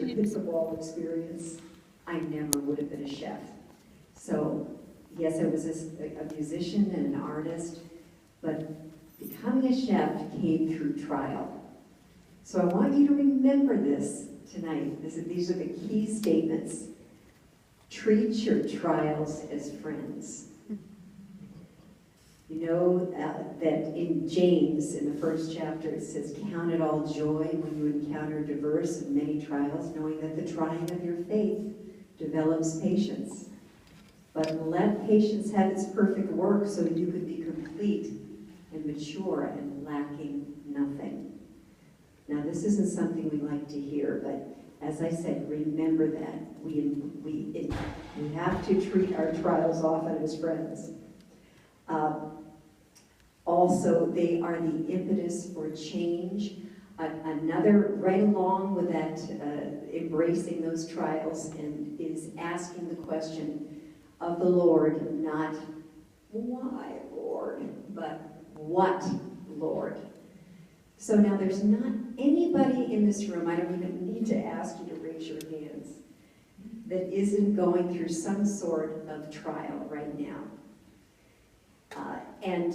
your hit the wall experience, I never would have been a chef. So yes, I was a musician and an artist, but becoming a chef came through trial. So I want you to remember this tonight. These are the key statements. Treat your trials as friends. You know that in James, in the first chapter, it says, "Count it all joy when you encounter diverse and many trials, knowing that the trying of your faith develops patience. But let patience have its perfect work so you could be complete and mature and lacking nothing." Now, this isn't something we like to hear, but as I said, remember that. We have to treat our trials often as friends. Also, they are the impetus for change. Another, right along with that, embracing those trials, and is asking the question of the Lord, not why, Lord, but what, Lord? So now there's not anybody in this room, I don't even need to ask you to raise your hands, that isn't going through some sort of trial right now. And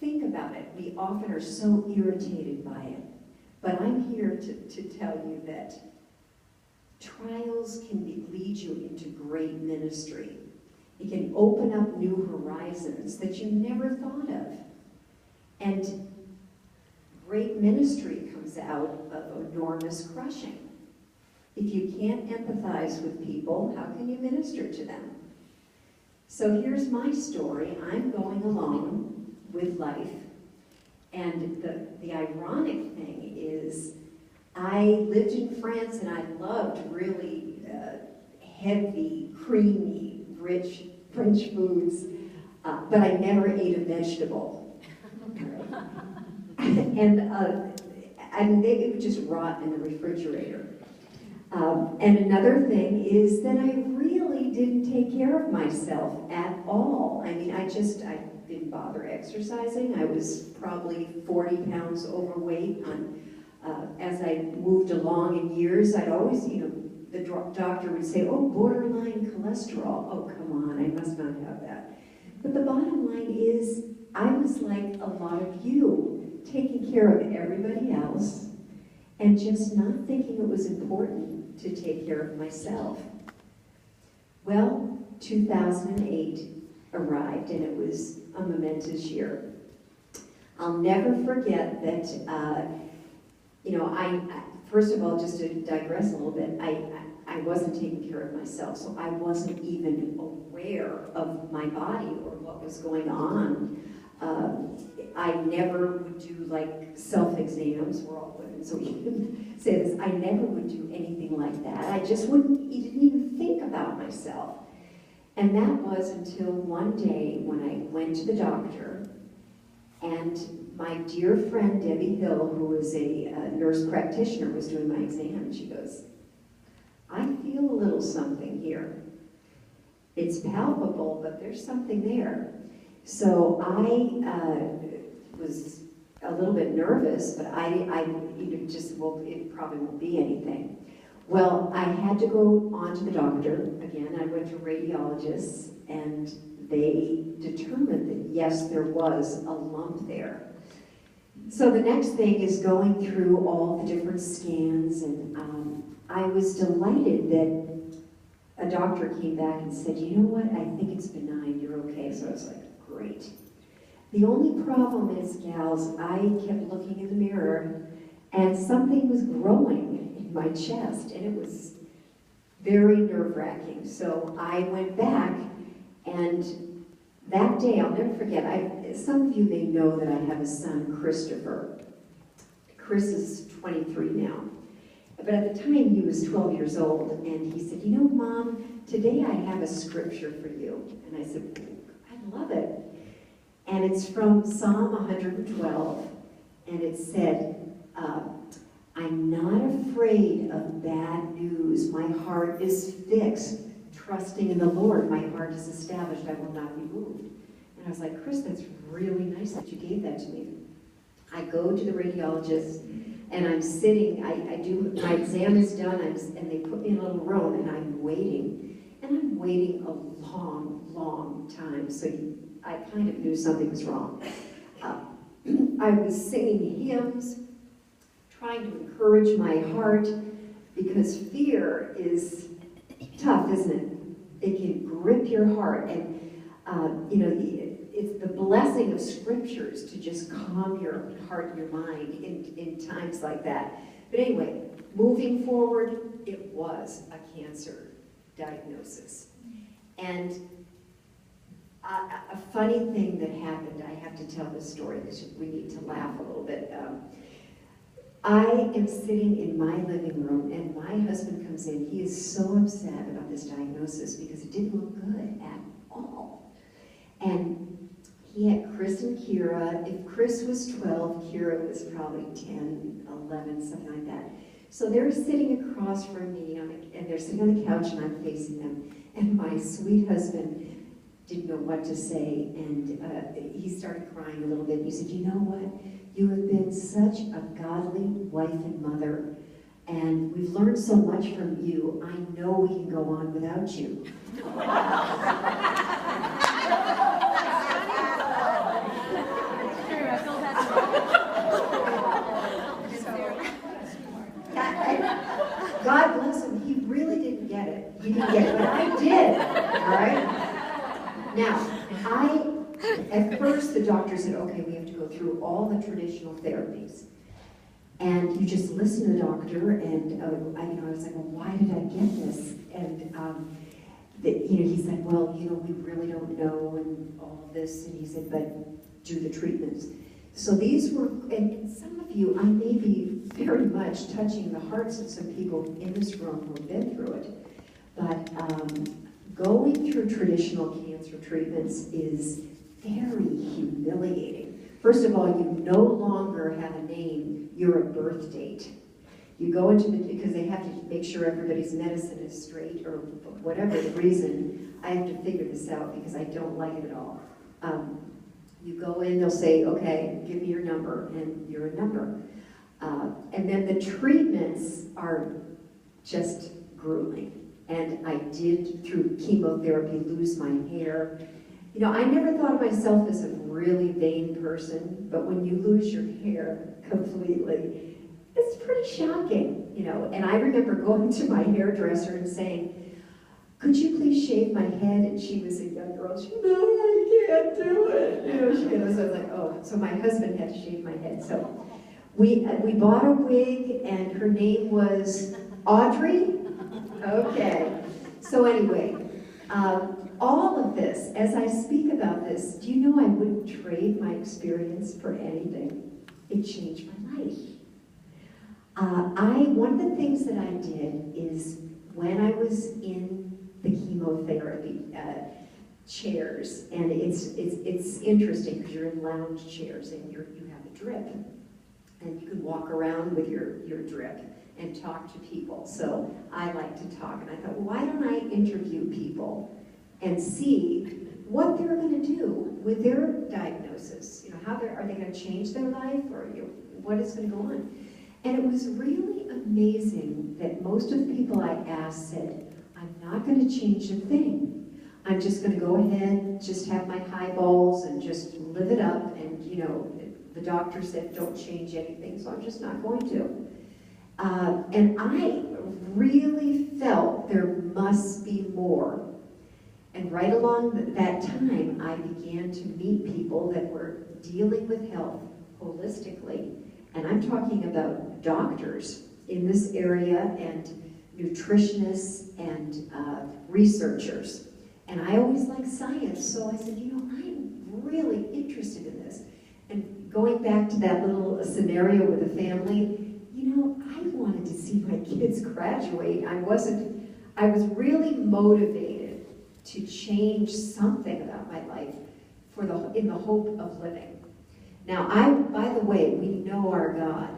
think about it. We often are so irritated by it. But I'm here to tell you that trials can lead you into great ministry. It can open up new horizons that you never thought of. And great ministry comes out of enormous crushing. If you can't empathize with people, how can you minister to them? So here's my story. I'm going along with life. And the ironic thing is, I lived in France and I loved really heavy, creamy, rich French foods, but I never ate a vegetable. And it would just rot in the refrigerator. And another thing is that I really didn't take care of myself at all. I mean, I didn't bother exercising. I was probably 40 pounds overweight. As I moved along in years, I'd always, the doctor would say, "Oh, borderline cholesterol." Oh, come on, I must not have that. But the bottom line is, I was like a lot of you, taking care of everybody else and just not thinking it was important to take care of myself. Well, 2008 arrived, and it was a momentous year. I'll never forget that, first of all, just to digress a little bit, I wasn't taking care of myself, so I wasn't even aware of my body or what was going on. I never would do like self-exams. We're all women, so we can say this. I never would do anything like that. I just didn't even think about myself. And that was until one day when I went to the doctor, and my dear friend Debbie Hill, who was a nurse practitioner, was doing my exam. She goes, "I feel a little something here. It's palpable, but there's something there." So I was a little bit nervous, but I it probably won't be anything. Well, I had to go on to the doctor. Again, I went to radiologists, and they determined that yes, there was a lump there. So the next thing is going through all the different scans, and I was delighted that a doctor came back and said, "You know what, I think it's benign, you're okay." So I was like, great. The only problem is, gals, I kept looking in the mirror and something was growing in my chest, and it was very nerve-wracking. So I went back, and that day, I'll never forget, some of you may know that I have a son, Christopher. Chris is 23 now. But at the time, he was 12 years old, and he said, "You know, Mom, today I have a scripture for you." And I said, "I love it." And it's from Psalm 112, and it said, "I'm not afraid of bad news. My heart is fixed, trusting in the Lord. My heart is established. I will not be moved." And I was like, "Chris, that's really nice that you gave that to me." I go to the radiologist, And I'm sitting, I do, my exam is done, and they put me in a little room, and I'm waiting. And I'm waiting a long, long time, so I kind of knew something was wrong. I was singing hymns, trying to encourage my heart, because fear is tough, isn't it? It can grip your heart, and you know, it's the blessing of scriptures to just calm your heart and your mind in times like that. But anyway, moving forward, it was a cancer diagnosis. And a funny thing that happened, I have to tell this story because we need to laugh a little bit. I am sitting in my living room, and my husband comes in. He is so upset about this diagnosis because it didn't look good at all. And he had Chris and Kira. If Chris was 12, Kira was probably 10, 11, something like that. So they're sitting across from me, and they're sitting on the couch, and I'm facing them. And my sweet husband didn't know what to say, and he started crying a little bit. He said, "You know what? You have been such a godly wife and mother, and we've learned so much from you. I know we can go on without you." God bless him, he really didn't get it. He didn't get it, but I did, all right? Now, at first the doctor said, okay, we have to go through all the traditional therapies. And you just listen to the doctor, and I was like, well, why did I get this? And he said, well, we really don't know, and all of this. And he said, but do the treatments. So these were, and some of you, I may be very much touching the hearts of some people in this room who have been through it. But going through traditional cancer treatments is very humiliating. First of all, you no longer have a name, you're a birth date. You go into because they have to make sure everybody's medicine is straight, or whatever the reason. I have to figure this out because I don't like it at all. You go in, they'll say, okay, give me your number, and you're a number. And then the treatments are just grueling. And I did, through chemotherapy, lose my hair. I never thought of myself as a really vain person, but when you lose your hair completely, it's pretty shocking, And I remember going to my hairdresser and saying, could you please shave my head? And she was a young girl. She said, no, I can't do it. So I was like, oh. So my husband had to shave my head. So we bought a wig, and her name was Audrey. Okay. So anyway, all of this, as I speak about this, do you know I wouldn't trade my experience for anything? It changed my life. One of the things that I did is when I was in the chemotherapy chairs, and it's interesting because you're in lounge chairs and you have a drip, and you can walk around with your drip and talk to people. So I like to talk, and I thought, well, why don't I interview people and see what they're going to do with their diagnosis? Are they going to change their life, or what is going to go on? And it was really amazing that most of the people I asked said, I'm not going to change a thing. I'm just going to go ahead, just have my high balls and just live it up. And, the doctor said, don't change anything, so I'm just not going to. And I really felt there must be more. And right along that time, I began to meet people that were dealing with health holistically. And I'm talking about doctors in this area, and nutritionists, and researchers. And I always like science, so I said, I'm really interested in this. And going back to that little scenario with the family, I wanted to see my kids graduate. I was really motivated to change something about my life in the hope of living. Now, by the way, we know our God.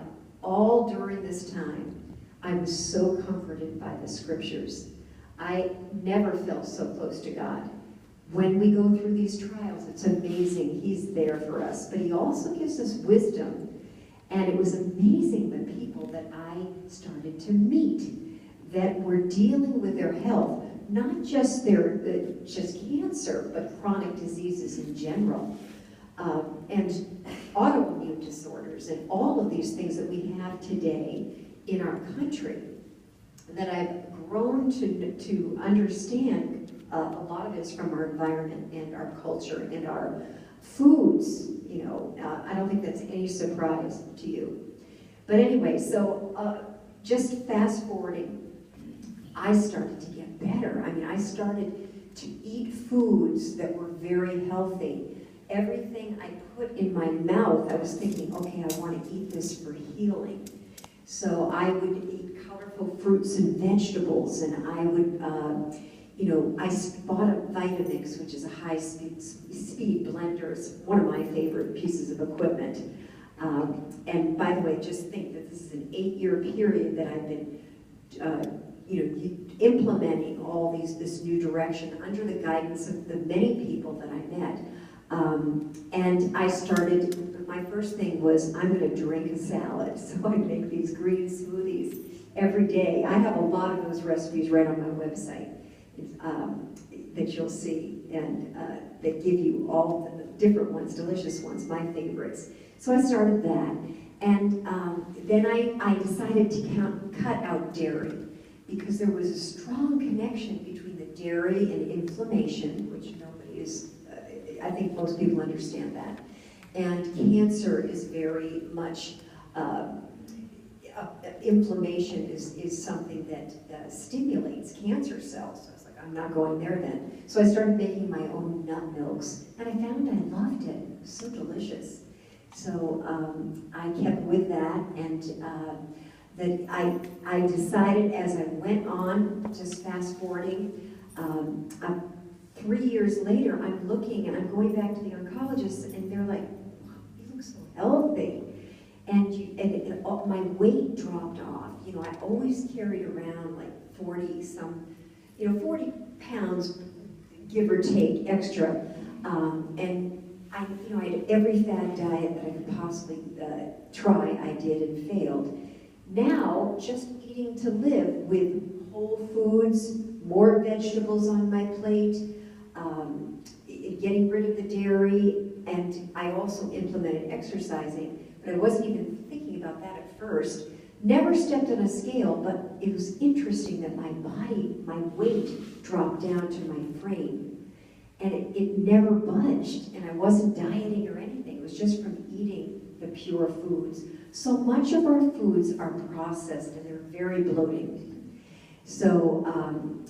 All during this time, I was so comforted by the scriptures. I never felt so close to God. When we go through these trials, it's amazing. He's there for us. But he also gives us wisdom. And it was amazing the people that I started to meet that were dealing with their health, not just just cancer, but chronic diseases in general, and autoimmune disorders, and all of these things that we have today in our country, that I've grown to understand. A lot of it is from our environment and our culture and our foods. You know, I don't think that's any surprise to you. But anyway, so just fast forwarding, I started to get better. I mean, I started to eat foods that were very healthy. Everything I put in my mouth, I was thinking, okay, I want to eat this for healing. So I would eat colorful fruits and vegetables, and I would, you know, I bought a Vitamix, which is a high-speed blender. It's one of my favorite pieces of equipment. And by the way, just think that this is an 8-year period that I've been, you know, implementing all this new direction under the guidance of the many people that I met. And I started, my first thing was, I'm going to drink a salad. So I make these green smoothies every day. I have a lot of those recipes right on my website that you'll see, and that give you all the different ones, delicious ones, my favorites. So I started that, and then I decided to cut out dairy, because there was a strong connection between the dairy and inflammation, which nobody is, I think most people understand that, and cancer is very much, inflammation is something that stimulates cancer cells. So I was like, I'm not going there then. So I started making my own nut milks, and I found I loved it. It was so delicious. So I kept with that, and that I decided as I went on, just fast forwarding, 3 years later, I'm looking and I'm going back to the oncologists, and they're like, wow, you look so healthy. And my weight dropped off. You know, I always carried around like 40 pounds, give or take, extra. And I had every fad diet that I could possibly try, I did and failed. Now, just eating to live with whole foods, more vegetables on my plate, getting rid of the dairy, and I also implemented exercising. But I wasn't even thinking about that at first. Never stepped on a scale, but it was interesting that my body, my weight dropped down to my frame. And it never budged, and I wasn't dieting or anything. It was just from eating the pure foods. So much of our foods are processed, and they're very bloating. So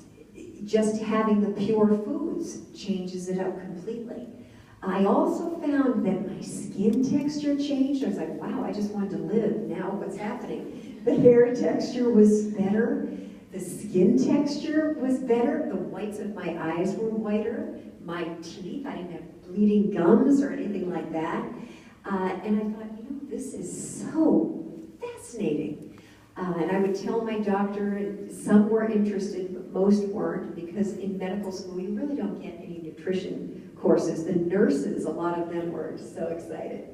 just having the pure foods changes it up completely. I also found that my skin texture changed. I was like, wow, I just wanted to live. Now what's happening? The hair texture was better. The skin texture was better. The whites of my eyes were whiter. My teeth, I didn't have bleeding gums or anything like that. And I thought, this is so fascinating. And I would tell my doctor, and some were interested, but most weren't, because in medical school, you really don't get any nutrition courses. The nurses, a lot of them were so excited.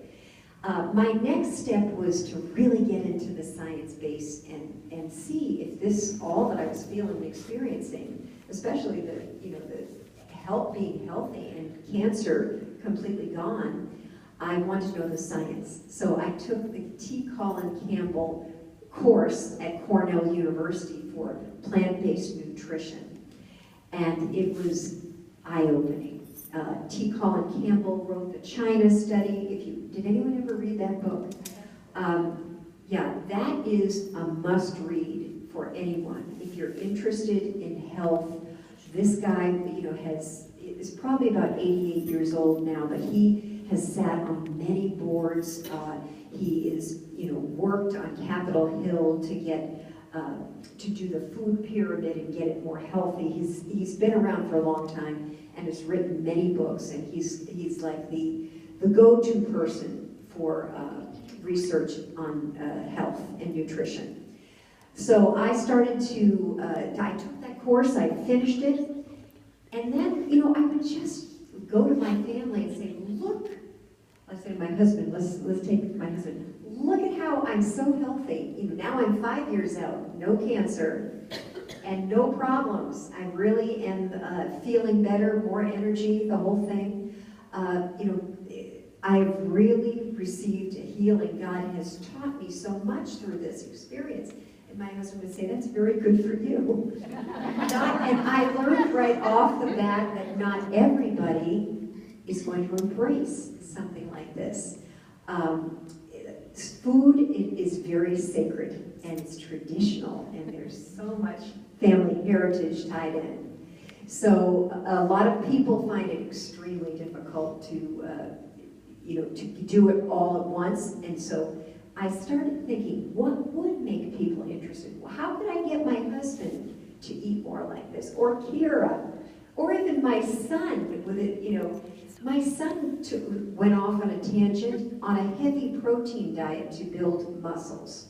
My next step was to really get into the science base and see if this, all that I was feeling and experiencing, especially the being healthy and cancer completely gone, I wanted to know the science. So I took the T. Colin Campbell course at Cornell University for plant-based nutrition. And it was eye-opening. T. Colin Campbell wrote the China study. Did anyone ever read that book? Yeah, that is a must-read for anyone. If you're interested in health, this guy, is probably about 88 years old now, but he has sat on many boards. He is, worked on Capitol Hill to get to do the food pyramid and get it more healthy. He's been around for a long time and has written many books, and he's like the go-to person for research on health and nutrition. So I started to, I took that course, I finished it, and then, I would just go to my family and say, look, I say to my husband, let's take my husband, look at how I'm so healthy. You know, now I'm 5 years out, no cancer, and no problems. I really am feeling better, more energy, the whole thing. You know, I've really received a healing. God has taught me so much through this experience. And my husband would say, that's very good for you. And I learned right off the bat that not everybody is going to embrace something like this. Food is very sacred, and it's traditional, and there's so much family heritage tied in. So a lot of people find it extremely difficult to, to do it all at once. And so I started thinking, what would make people interested? Well, how could I get my husband to eat more like this, or Kira, or even my son with it? You know, my son went off on a tangent on a heavy protein diet to build muscles.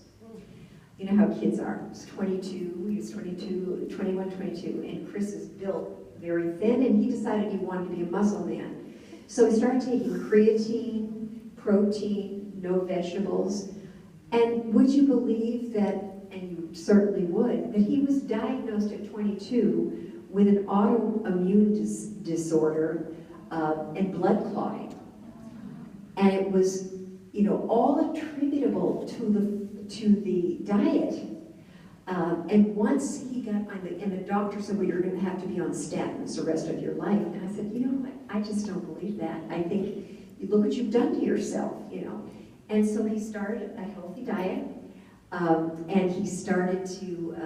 You know how kids are. He's 22, he was 22, 21, 22, and Chris is built very thin, and he decided he wanted to be a muscle man. So he started taking creatine, protein, no vegetables, and would you believe that, and you certainly would, that he was diagnosed at 22 with an autoimmune disorder and blood clotting. And it was, you know, all attributable to the diet. And once he got on and the doctor said, well, you're going to have to be on statins the rest of your life. And I said, you know what, I just don't believe that. I think, look what you've done to yourself, you know. And so he started a healthy diet, and he started to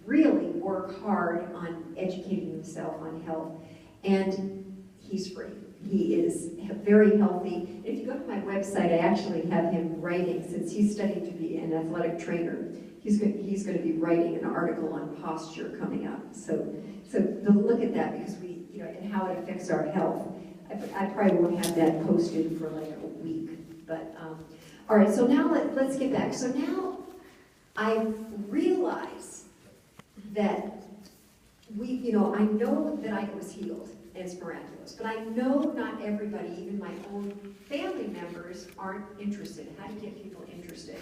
really work hard on educating himself on health. And he's free. He is very healthy. If you go to my website, I actually have him writing, since he's studying to be an athletic trainer, he's going to be writing an article on posture coming up. So look at that, because we, you know, and how it affects our health. I probably won't have that posted for like a week, but all right. So now let's get back. So now I realize that I know that I was healed. It's miraculous. But I know not everybody, even my own family members, aren't interested. How do you get people interested?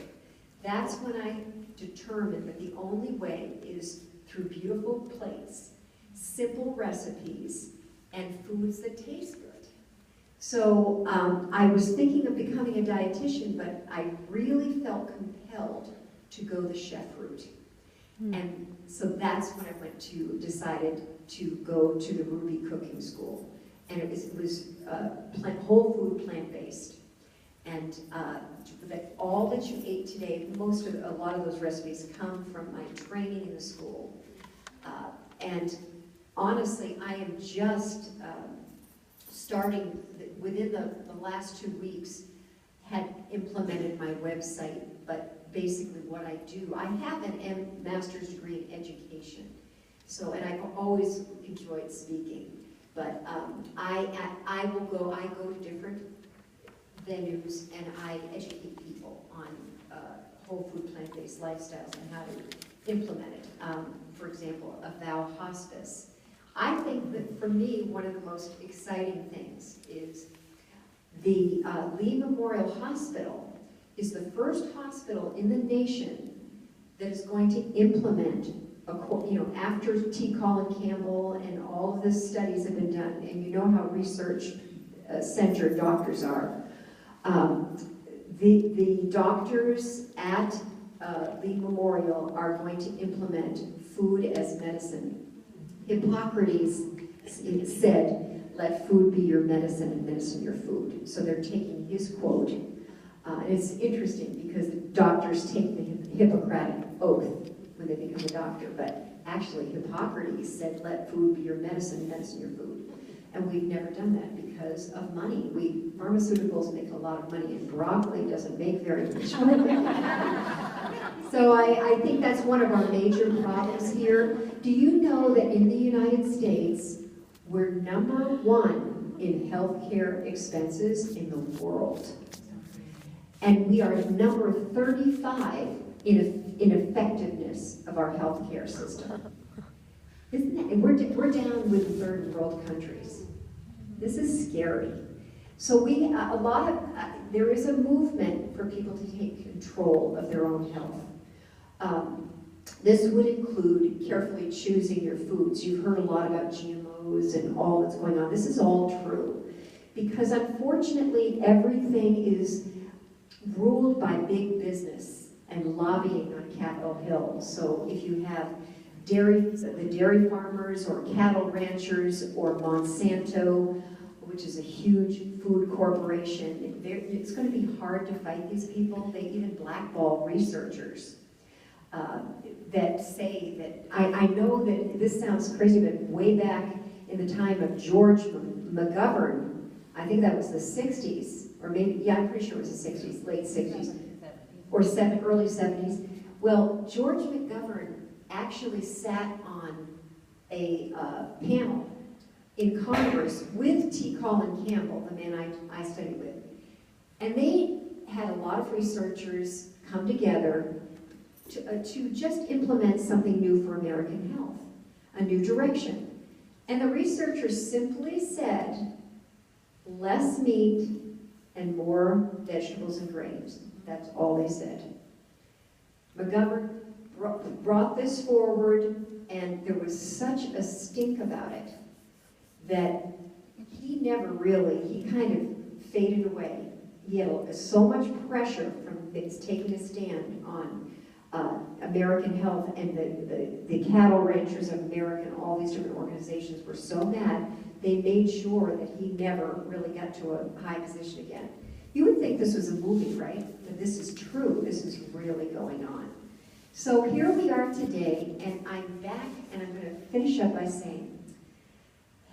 That's when I determined that the only way is through beautiful plates, simple recipes, and foods that taste good. So I was thinking of becoming a dietitian, but I really felt compelled to go the chef route. And so that's when I decided to go to the Ruby Cooking School. And it was whole food, plant-based. And that all that you ate today, a lot of those recipes come from my training in the school. And honestly, I am just starting, within the last 2 weeks, had implemented my website, but basically what I do, I have a master's degree in education. So, and I've always enjoyed speaking, but I go to different venues and I educate people on whole food, plant-based lifestyles and how to implement it. For example, a vow hospice. I think that for me, one of the most exciting things is the Lee Memorial Hospital is the first hospital in the nation that is going to implement, after T. Colin Campbell and all of the studies have been done, and you know how research-centered doctors are. The doctors at Lee Memorial are going to implement food as medicine. Hippocrates said, let food be your medicine and medicine your food. So they're taking his quote. And it's interesting because the doctors take the Hippocratic oath when they become a doctor, but actually Hippocrates said, let food be your medicine and medicine your food. And we've never done that because of money. Pharmaceuticals make a lot of money, and broccoli doesn't make very much money. So I think that's one of our major problems here. Do you know that in the United States, we're #1 in healthcare expenses in the world? And we are number 35 in effectiveness of our healthcare system. Isn't that? And we're down with third world countries. This is scary. So there is a movement for people to take control of their own health. This would include carefully choosing your foods. You've heard a lot about GMOs and all that's going on. This is all true. Because unfortunately, everything is ruled by big business and lobbying on Capitol Hill. So if you have the dairy farmers or cattle ranchers or Monsanto, which is a huge food corporation, it's going to be hard to fight these people. They even blackball researchers that say that, I know that this sounds crazy, but way back in the time of George McGovern, I think that was the 60s, or maybe, yeah, I'm pretty sure it was the 60s, late 60s, or early 70s. Well, George McGovern actually sat on a panel in Congress with T. Colin Campbell, the man I studied with. And they had a lot of researchers come together to just implement something new for American health, a new direction. And the researchers simply said, less meat and more vegetables and grains. That's all they said. McGovern brought this forward, and there was such a stink about it that he kind of faded away. He had so much pressure from taking a stand on American health, and the cattle ranchers of America and all these different organizations were so mad, they made sure that he never really got to a high position again. You would think this was a movie, right? But this is true. This is really going on. So here we are today, and I'm back, and I'm going to finish up by saying,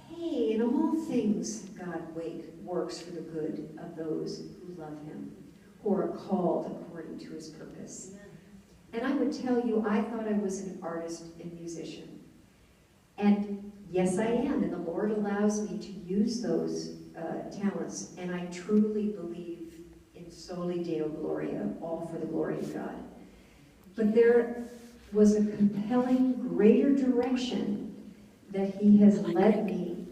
hey, in all things, God works for the good of those who love him, who are called according to his purpose. And I would tell you, I thought I was an artist and musician. And yes, I am, and the Lord allows me to use those talents, and I truly believe in soli Deo Gloria, all for the glory of God. But there was a compelling, greater direction that he has led me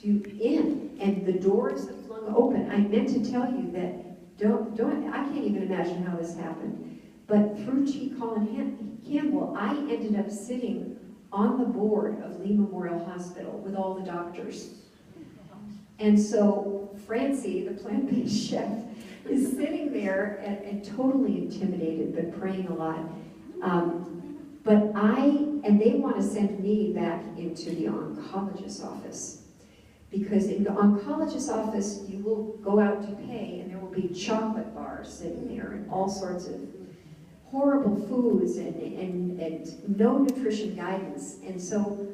in, and the doors that flung open. I meant to tell you that, I can't even imagine how this happened. But through T. Colin Campbell, I ended up sitting on the board of Lee Memorial Hospital with all the doctors. And so Francie, the plant-based chef, is sitting there and totally intimidated, but praying a lot. And they want to send me back into the oncologist's office. Because in the oncologist's office, you will go out to pay, and there will be chocolate bars sitting there, and all sorts of horrible foods and no nutrition guidance. And so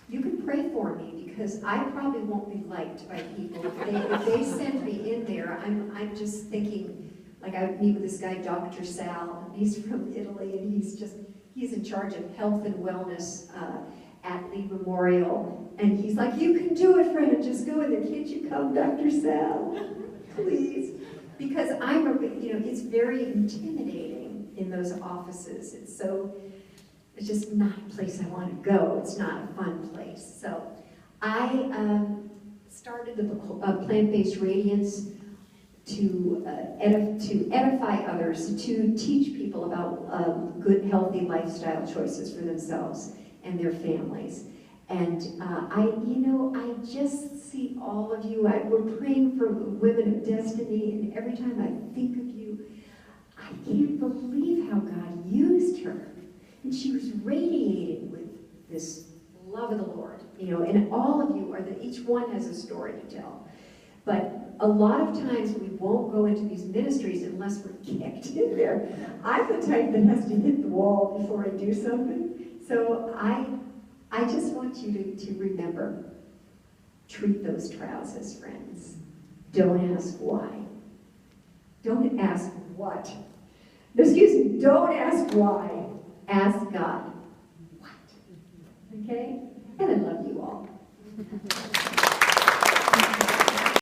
you can pray for me, because I probably won't be liked by people. If they send me in there, I'm just thinking, like, I would meet with this guy, Dr. Sal, and he's from Italy, and he's in charge of health and wellness at Lee Memorial. And he's like, you can do it, friend, just go in there. Can't you come, Dr. Sal? Please. Because it's very intimidating in those offices. It's just not a place I want to go. It's not a fun place. So I started the Plant Based Radiance to edify others, to teach people about good, healthy lifestyle choices for themselves and their families. And I just see all of you. We're praying for women of destiny, and every time I think of you, I can't believe how God used her. And she was radiating with this love of the Lord, and all of you each one has a story to tell. But a lot of times we won't go into these ministries unless we're kicked in there. I'm the type that has to hit the wall before I do something. So I just want you to remember, treat those trials as friends. Don't ask why. Don't ask what. Excuse me, don't ask why. Ask God, what? Okay? And I love you all.